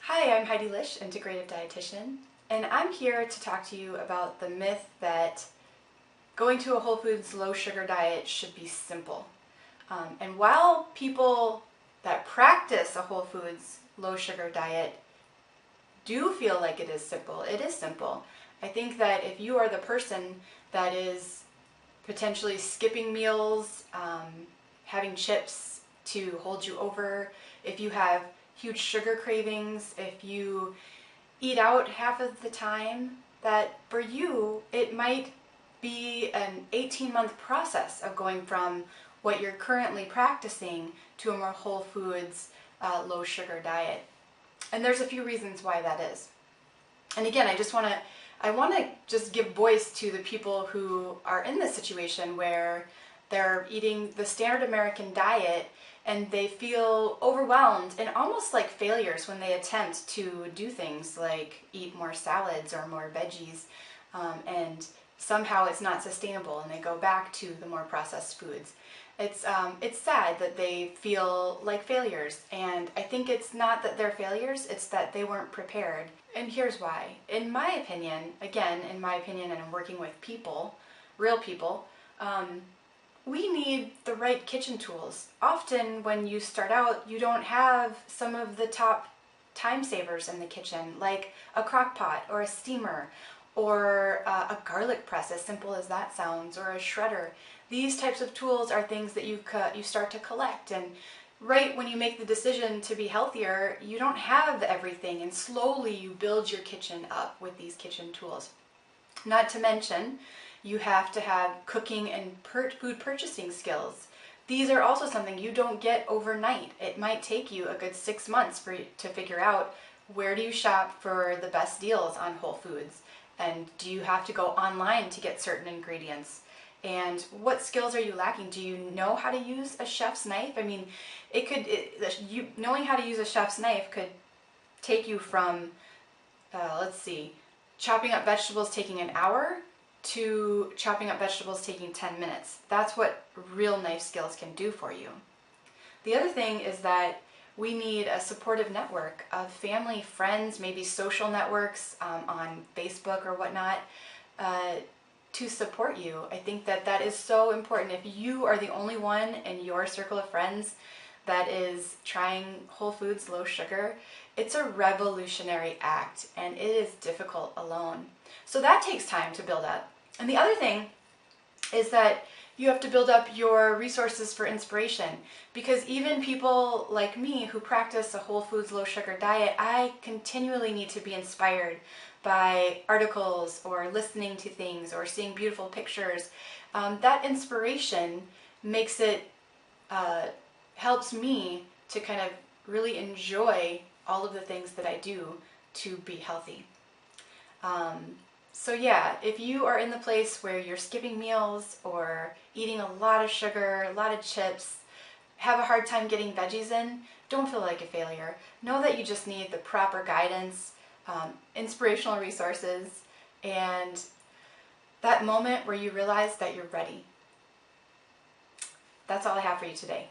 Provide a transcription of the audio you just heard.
Hi, I'm Heidi Lish, integrative dietitian, and I'm here to talk to you about the myth that going to a whole foods low sugar diet should be simple. And while people that practice a whole foods low sugar diet do feel like it is simple, it is simple. I think that if you are the person that is potentially skipping meals, having chips to hold you over, if you have huge sugar cravings, if you eat out half of the time, that for you it might be an 18-month process of going from what you're currently practicing to a more whole foods, low sugar diet. And there's a few reasons why that is. And again, I want to just give voice to the people who are in this situation where they're eating the standard American diet and they feel overwhelmed and almost like failures when they attempt to do things like eat more salads or more veggies, and somehow it's not sustainable and they go back to the more processed foods. It's sad that they feel like failures, and I think it's not that they're failures, it's that they weren't prepared. And here's why. In my opinion, and I'm working with people, real people, we need the right kitchen tools. Often when you start out, you don't have some of the top time savers in the kitchen, like a crock pot or a steamer or a garlic press, as simple as that sounds, or a shredder. These types of tools are things that you start to collect, and right when you make the decision to be healthier, you don't have everything, and slowly you build your kitchen up with these kitchen tools. Not to mention, you have to have cooking and food purchasing skills. These are also something you don't get overnight. It might take you a good 6 months to figure out where do you shop for the best deals on Whole Foods, and do you have to go online to get certain ingredients, and what skills are you lacking? Do you know how to use a chef's knife? I mean, knowing how to use a chef's knife could take you from, chopping up vegetables taking an hour to chopping up vegetables taking 10 minutes. That's what real knife skills can do for you. The other thing is that we need a supportive network of family, friends, maybe social networks on Facebook or whatnot, to support you. I think that that is so important. If you are the only one in your circle of friends that is trying whole foods, low sugar, it's a revolutionary act, and it is difficult alone. So that takes time to build up. And the other thing is that you have to build up your resources for inspiration, because even people like me who practice a whole foods, low sugar diet, I continually need to be inspired by articles or listening to things or seeing beautiful pictures. That inspiration makes it, helps me to kind of really enjoy all of the things that I do to be healthy. So yeah, if you are in the place where you're skipping meals or eating a lot of sugar, a lot of chips, have a hard time getting veggies in, don't feel like a failure. Know that you just need the proper guidance, inspirational resources, and that moment where you realize that you're ready. That's all I have for you today.